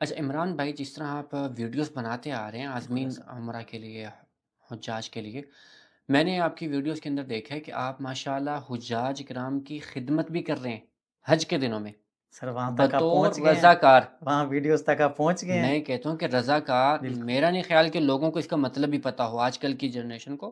اچھا عمران بھائی، جس طرح آپ ویڈیوز بناتے آ رہے ہیں بالکل عازمین ایسا عمرہ کے لیے، حجاج کے لیے، میں نے آپ کی ویڈیوز کے اندر دیکھا ہے کہ آپ ماشاءاللہ حجاج کرام کی خدمت بھی کر رہے ہیں حج کے دنوں میں سر، وہاں تک آپ بطور پہنچ گئے ہیں؟ رضاکار۔ وہاں ویڈیوز تک آپ پہنچ گئے ہیں؟ میں کہتا ہوں کہ رضاکار، بالکل میرا نہیں خیال کہ لوگوں کو اس کا مطلب بھی پتا ہو، آج کل کی جنریشن کو،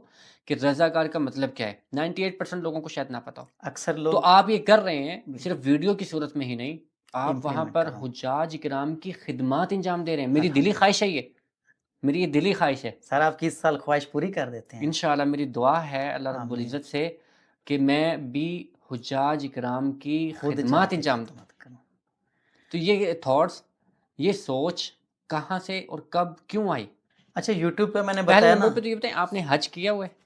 کہ رضاکار کا مطلب کیا ہے۔ 98% لوگوں کو شاید نہ پتا ہو۔ اکثر تو لوگ آپ یہ کر رہے ہیں، بالکل صرف ویڈیو کی صورت میں ہی نہیں، آپ وہاں امپلیمنٹ پر کر رہا ہوں حجاج کرام کی خدمات انجام دے رہے ہیں۔ میری دلی الحمدللہ۔ خواہش ہے یہ، میری یہ دلی خواہش ہے۔ سر، آپ کی اس سال خواہش پوری کر دیتے ہیں؟ انشاءاللہ میری دعا ہے اللہ رب آمین۔ العزت سے کہ میں بھی حجاج کرام کی خود جا خدمات کے انجام دوں۔ خدمت کروں۔ تو یہ تھاٹس، یہ سوچ کہاں سے اور کب کیوں آئی؟ اچھا، یوٹیوب پہ میں نے پہلے بتایا نمبر نا پہ تو یہ بتائیں، آپ نے حج کیا ہوا ہے؟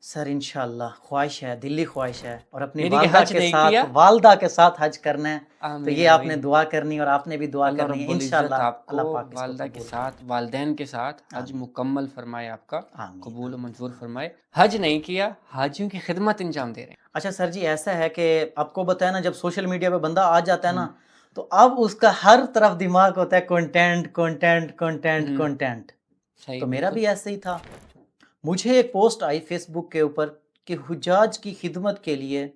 سر، انشاءاللہ خواہش ہے، دلی خواہش ہے، اور اپنی یعنی کہ والدہ حج کے نہیں ساتھ کیا؟ حج کرنا ہے۔ تو آمین یہ آپ نے آمین۔ دعا کرنی اور آپ نے بھی دعا اللہ کرنی ہے، رب العزت انشاءاللہ آپ کو اللہ پاک اس کو والدہ کے قبول کرے۔ ساتھ، والدین کے ساتھ حج آمین مکمل فرمائے، آپ کا آمین قبول و آمین منظور آمین۔ فرمائے۔ حج نہیں کیا، حاجیوں کی خدمت انجام دے رہے اچھا سر جی، ایسا ہے کہ آپ کو بتایا نا، جب سوشل میڈیا پہ بندہ آ جاتا ہے ہیں۔ نا، تو اب اس کا ہر طرف دماغ ہوتا ہے کنٹینٹ کنٹینٹ کنٹینٹ ہوں، کنٹینٹ۔ صحیح، تو میرا بالکل بھی ایسا ہی تھا۔ مجھے ایک پوسٹ آئی فیس بک کے اوپر کہ حجاج کی خدمت کے لیے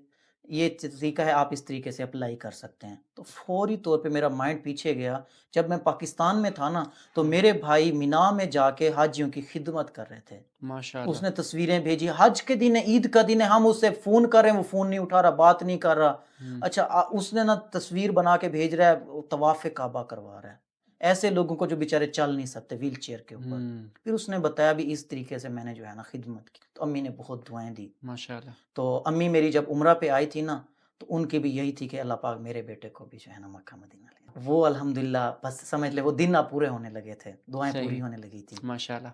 یہ طریقہ ہے، آپ اس طریقے سے اپلائی کر سکتے ہیں۔ تو فوری طور پہ میرا مائنڈ پیچھے گیا۔ جب میں پاکستان میں تھا نا، تو میرے بھائی مینا میں جا کے حاجیوں کی خدمت کر رہے تھے۔ ماشاءاللہ۔ اس نے تصویریں بھیجی، حج کے دن ہے، عید کا دن ہے، ہم اس سے فون کر رہے ہیں، وہ فون نہیں اٹھا رہا، بات نہیں کر رہا۔ ہوں، اچھا اس نے نا تصویر بنا کے بھیج رہا ہے، طواف کعبہ کروا رہا ہے ایسے لوگوں کو جو بیچارے چل نہیں سکتے، ویل چیئر کے اوپر۔ ہوں، پھر اس نے بتایا بھی اس طریقے سے میں نے جو ہے نا خدمت کی، تو امی نے بہت دعائیں دی۔ ماشاءاللہ۔ تو امی میری جب عمرہ پہ آئی تھی نا، تو ان کی بھی یہی تھی کہ اللہ پاک میرے بیٹے کو بھی جو ہے نا مکہ مدینہ لے۔ وہ الحمدللہ بس سمجھ لے وہ دن اب پورے ہونے لگے تھے، دعائیں صحیح، پوری ہونے لگی تھی۔ ماشاءاللہ۔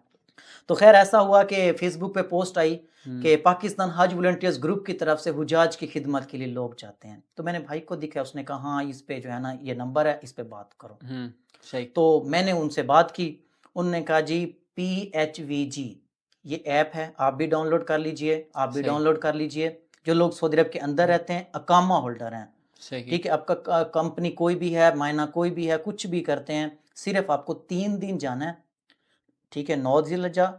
تو خیر ایسا ہوا کہ فیس بک پہ پوسٹ آئی ہوں، کہ پاکستان حج والنٹیئرز گروپ کی طرف سے حجاج کی خدمت کے لیے لوگ جاتے ہیں۔ تو میں نے بھائی کو دکھا، اس نے کہا ہاں اس پہ جو ہے نا یہ نمبر ہے، اس پہ بات کرو۔ ہوں، صحیح، تو میں نے ان سے بات کی، انہوں نے کہا جی PHVG یہ ایپ ہے، آپ بھی ڈاؤن لوڈ کر لیجئے، آپ بھی صحیح، ڈاؤن لوڈ کر لیجئے۔ جو لوگ سعودی عرب کے اندر ہوں، رہتے ہیں، اقامہ ہولڈر ہیں، صحیح، ٹھیک ہے، آپ کا کمپنی کوئی بھی ہے، مائنا کوئی بھی ہے، کچھ بھی کرتے ہیں، صرف آپ کو 3 دن جانا ہے، ٹھیک ہے، 9 ذی الحجہ،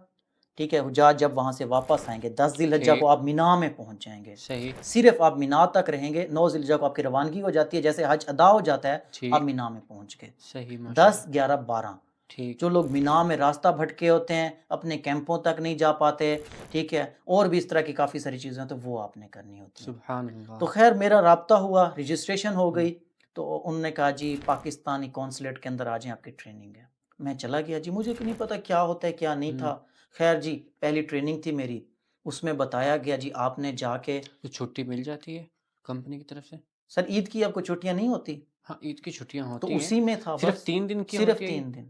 ٹھیک ہے، حجاج جب وہاں سے واپس آئیں گے 10 ذی الحجہ کو ٹھیک، آپ مینا میں پہنچ جائیں گے۔ صحیح، صرف آپ مینا تک رہیں گے، 9 ذی الحجہ کو آپ کی روانگی ہو جاتی ہے، جیسے حج ادا ہو جاتا ہے، آپ ٹھیک، مینا میں پہنچ گئے۔ صحیح، 10 ماشاءاللہ، 11 12 ٹھیک، جو لوگ مینا میں راستہ بھٹکے ہوتے ہیں، اپنے کیمپوں تک نہیں جا پاتے، ٹھیک ہے، اور بھی اس طرح کی کافی ساری چیزیں ہیں، تو وہ آپ نے کرنی ہوتی ہیں۔ سبحان اللہ۔ تو خیر میرا رابطہ ہوا، رجسٹریشن ہو ہوں، گئی، تو انہوں نے کہا جی پاکستانی کونسلیٹ کے اندر آ جائیں، آپ کی ٹریننگ ہے۔ میں چلا گیا جی، مجھے نہیں پتا کیا ہوتا ہے کیا نہیں ہوں، تھا۔ خیر جی پہلی ٹریننگ تھی میری، اس میں بتایا گیا جی آپ نے جا کے، تو چھٹی مل جاتی ہے کمپنی کی طرف سے؟ سر عید کی آپ کو چھٹیاں نہیں ہوتی؟ ہاں، عید کی چھٹیاں تو ہوتی ہیں، اسی میں تھا صرف بس، 3 دن کی صرف ہوتی ہے یہ؟ 3 دن۔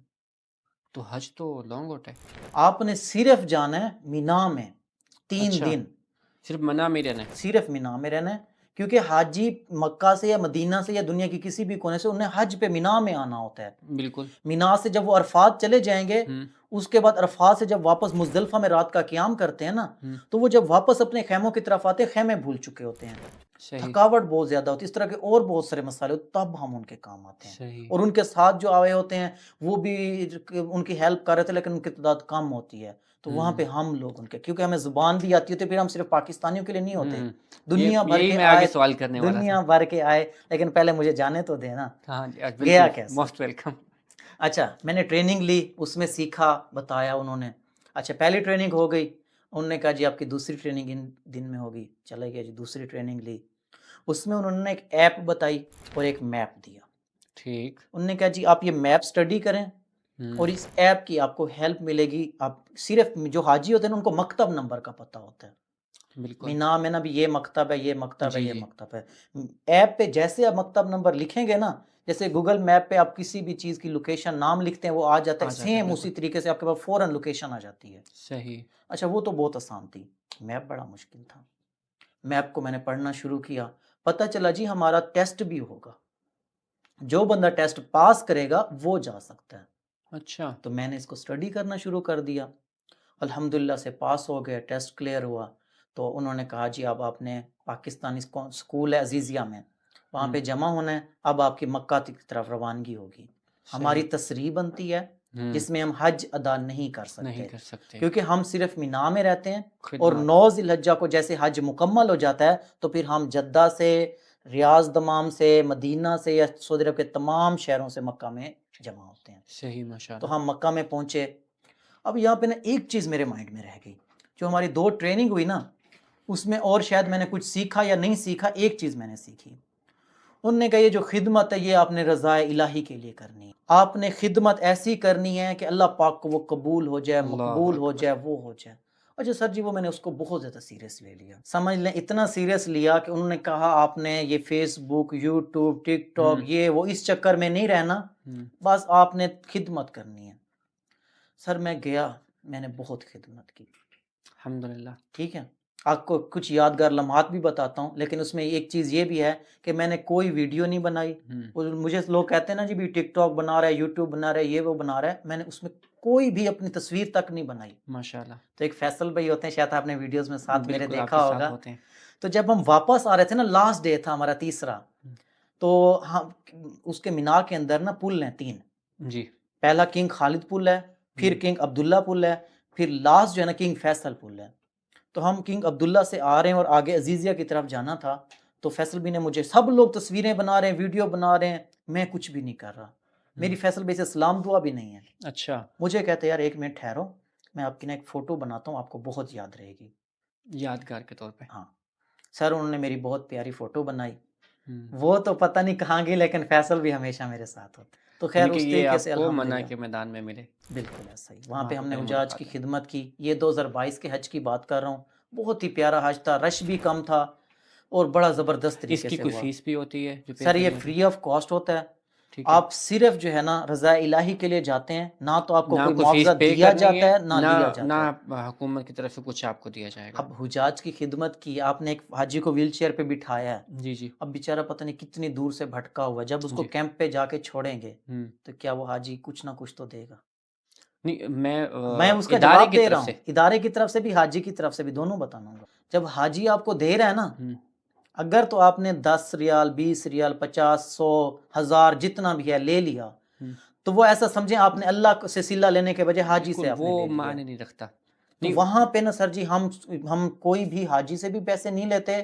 تو حج تو لانگ ہوتا ہے۔ آپ نے صرف جانا ہے مینا میں، 3 دن اچھا، صرف منع میں رہنا ہے۔ صرف مینا میں رہنا ہے، کیونکہ حاجی مکہ سے یا مدینہ سے یا دنیا کی کسی بھی کونے سے انہیں حج پہ مینا میں آنا ہوتا ہے۔ بالکل، مینا سے جب وہ عرفات چلے جائیں گے، ہوں، اس کے بعد عرفات سے جب واپس مزدلفہ میں رات کا قیام کرتے ہیں نا، ہوں، تو وہ جب واپس اپنے خیموں کی طرف آتے ہیں، خیمے بھول چکے ہوتے ہیں، صحیح، تھکاوٹ بہت زیادہ ہوتی ہے، اس طرح کے اور بہت سارے مسائل ہوتے، تب ہم ان کے کام آتے ہیں۔ صحیح، اور ان کے ساتھ جو آئے ہوتے ہیں وہ بھی ان کی ہیلپ کر رہے تھے، لیکن ان کی تعداد کم ہوتی ہے، تو وہاں ہوں، پہ ہم لوگ ان کے، کیونکہ ہمیں زبان بھی آتی ہوتی ہے، پھر ہم صرف پاکستانیوں کے لیے نہیں ہوتے، ہوں، دنیا بھر یہی کے میں آگے آئے، سوال کرنے والا تھا۔ دنیا بھر کے آئے، لیکن پہلے مجھے جانے تو دینا، ہاں جی، گیا بالکل، کیسے؟ Most welcome. اچھا میں نے ٹریننگ لی، اس میں سیکھا، بتایا انہوں نے۔ اچھا پہلی ٹریننگ ہو گئی، انہوں نے کہا جی آپ کی دوسری ٹریننگ ان دن میں ہوگی، چلے گیا جی دوسری ٹریننگ لی، اس میں انہوں نے ایک ایپ بتائی اور ایک میپ دیا۔ ٹھیک، انہوں نے کہا جی آپ یہ میپ سٹڈی کریں، ہوں، اور اس ایپ کی آپ کو ہیلپ ملے گی، آپ صرف جو حاجی ہوتے ہیں نا ان کو مکتب نمبر کا پتہ ہوتا ہے، بالکل، مینا میں نا بھی یہ مکتب ہے، یہ مکتب ہے، جی، یہ جی، مکتب ہے۔ ایپ پہ جیسے آپ مکتب نمبر لکھیں گے نا، جیسے گوگل میپ پہ آپ کسی بھی چیز کی لوکیشن نام لکھتے ہیں وہ آ جاتا ہے، آ جاتا ہے، سیم بالکل، اسی طریقے سے آپ کے پاس فوراً لوکیشن آ جاتی ہے۔ صحیح، اچھا وہ تو بہت آسان تھی، میپ بڑا مشکل تھا۔ میپ کو میں نے پڑھنا شروع کیا، پتہ چلا جی ہمارا ٹیسٹ بھی ہوگا، جو بندہ ٹیسٹ پاس کرے گا وہ جا سکتا ہے۔ اچھا، تو میں نے اس کو اسٹڈی کرنا شروع کر دیا، الحمدللہ سے پاس ہو گیا، ٹیسٹ کلیئر ہوا۔ تو انہوں نے کہا جی اب آپ نے پاکستانی اسکول ہے عزیزیہ میں، وہاں ہوں، پہ جمع ہونا ہے، اب آپ کی مکہ کی طرف روانگی ہوگی۔ ہماری صحیح۔ تصریح بنتی ہے ہوں، جس میں ہم حج ادا نہیں کر نہیں سکتے، کر سکتے، کیونکہ ہم صرف مینا میں رہتے ہیں، اور خدمت، 9 ذی الحجہ کو جیسے حج مکمل ہو جاتا ہے تو پھر ہم جدہ سے، ریاض دمام سے، مدینہ سے یا سعودی عرب کے تمام شہروں سے مکہ میں جمع ہوتے ہیں۔ صحیح ماشاءاللہ، تو ہم مکہ میں پہنچے۔ اب یہاں پہ نا ایک چیز میرے مائنڈ میں رہ گئی، جو ہماری 2 ٹریننگ ہوئی نا، اس میں اور شاید میں نے کچھ سیکھا یا نہیں سیکھا، ایک چیز میں نے سیکھی۔ انہوں نے کہا یہ جو خدمت ہے یہ آپ نے رضا الہی کے لیے کرنی ہے، آپ نے خدمت ایسی کرنی ہے کہ اللہ پاک کو وہ قبول ہو جائے، اللہ مقبول ہو اکبر، جائے، وہ ہو جائے۔ اچھا سر جی، وہ میں نے اس کو بہت زیادہ سیریس لے لیا، سمجھ لیں اتنا سیریس لیا کہ انہوں نے کہا آپ نے یہ فیس بک، یوٹیوب، ٹک ٹاک، ہوں، یہ وہ اس چکر میں نہیں رہنا، ہوں، بس آپ نے خدمت کرنی ہے۔ سر میں گیا، میں نے بہت خدمت کی، الحمدللہ، ٹھیک ہے۔ آپ کو کچھ یادگار لمحات بھی بتاتا ہوں، لیکن اس میں ایک چیز یہ بھی ہے کہ میں نے کوئی ویڈیو نہیں بنائی۔ ہوں، اور مجھے لوگ کہتے ہیں نا جی بھی ٹک ٹاک بنا رہا ہے، یوٹیوب بنا رہا ہے، یہ وہ بنا رہا ہے، میں نے اس میں کوئی بھی اپنی تصویر تک نہیں بنائی۔ ماشاءاللہ، تو ایک فیصل بھائی ہوتے ہیں، شاید آپ نے ویڈیوز میں ساتھ میرے بالکل آپ کے دیکھا ساتھ ہوگا۔ ہوتے ہیں، تو جب ہم واپس آ رہے تھے نا، لاسٹ ڈے تھا ہمارا تیسرا، ہوں، تو ہم اس کے مینار کے اندر نا پل ہیں 3، جی، پہلا کنگ خالد پل ہے، پھر ہوں، کنگ عبداللہ پل ہے، پھر لاسٹ جو ہے نا کنگ فیصل پل ہے۔ تو ہم کنگ عبداللہ سے آ رہے ہیں اور آگے عزیزیہ کی طرف جانا تھا، تو فیصل بھی نے مجھے، سب لوگ تصویریں بنا رہے ہیں، ویڈیو بنا رہے ہیں، میں کچھ بھی نہیں کر رہا، ہوں، میری فیصل بھائی سے سلام دعا بھی نہیں ہے۔ اچھا، مجھے کہتے یار 1 منٹ ٹھہرو، میں آپ کی نا ایک فوٹو بناتا ہوں، آپ کو بہت یاد رہے گی۔ یادگار کے طور پہ، ہاں سر، انہوں نے میری بہت پیاری فوٹو بنائی، ہوں، وہ تو پتہ نہیں کہاں گئی، لیکن فیصل بھی ہمیشہ میرے ساتھ ہوتے، تو خیر یعنی کہ اس یہ طریقے آپ سے کو منع الحمدللہ۔ کے میدان میں ملے، بالکل ایسا ہی، وہاں پہ وہاں ہم نے پہلی حجاج کی ملاقات ہوئی، خدمت کی۔ یہ 2022 کے حج کی بات کر رہا ہوں، بہت ہی پیارا حج تھا، رش بھی کم تھا، اور بڑا زبردست اس طریقے کی سے کوئی ہوا۔ فیس بھی ہوتی ہے جو پے سر یہ کرنی ہوتی ہے؟ فری آف کاسٹ ہوتا ہے، ٹھیک ہے، آپ صرف جو ہے نا رضا الہی کے لیے جاتے ہیں، نہ تو آپ کو نہ کوئی کوئی معاوضہ فیس پے دیا کرنی جاتا ہے، ہے نہ نہ لیا نہ جاتا ہے۔ حکومت کی طرف سے کچھ آپ کو دیا جائے گا، اب حجاج کی خدمت کی، آپ نے ایک حاجی کو ویل چیئر پہ بٹھایا ہے، جی، جی، اب بیچارہ پتہ نہیں کتنی دور سے بھٹکا ہوا ہے، جب اس کو جی، کیمپ پہ جا کے چھوڑیں گے ہوں، تو کیا وہ حاجی کچھ نہ کچھ تو دے گا؟ نہیں میں میں اس کا ادارے جواب کی دے رہا طرف ہوں، سے، ادارے کی طرف سے بھی، حاجی کی طرف سے بھی، دونوں بتانا ہوگا۔ جب حاجی آپ کو دے رہا ہے نا، ہوں، اگر تو آپ نے 10 ریال، 20 ریال، 50، 100، 1000 جتنا بھی ہے لے لیا، ہوں، تو وہ ایسا سمجھیں آپ نے اللہ سے صلہ لینے کے بجائے حاجی سے بالکل آپ وہ نے لے لیا۔ معنی نہیں رکھتا، تو نہیں، وہاں پہ نا سر جی، ہم کوئی بھی حاجی سے بھی پیسے نہیں لیتے،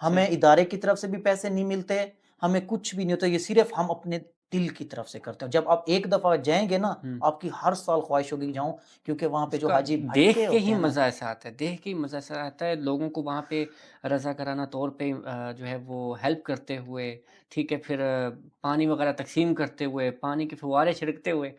ہمیں صحیح، ادارے کی طرف سے بھی پیسے نہیں ملتے، ہمیں کچھ بھی نہیں ہوتا، یہ صرف ہم اپنے دل کی طرف سے کرتے ہیں۔ جب آپ ایک دفعہ جائیں گے نا، ہوں، آپ کی ہر سال خواہش ہوگی کہ جاؤں، کیونکہ وہاں پہ اس جو کا حاجی دیکھ بھٹکے کے ہوتے ہی ہیں نا، مزہ ایسا آتا ہے، دیکھ کے ہی مزہ ایسا آتا ہے، لوگوں کو وہاں پہ رضا کرانہ طور پہ جو ہے وہ ہیلپ کرتے ہوئے، ٹھیک ہے، پھر پانی وغیرہ تقسیم کرتے ہوئے، پانی کے فوارے چھڑکتے ہوئے،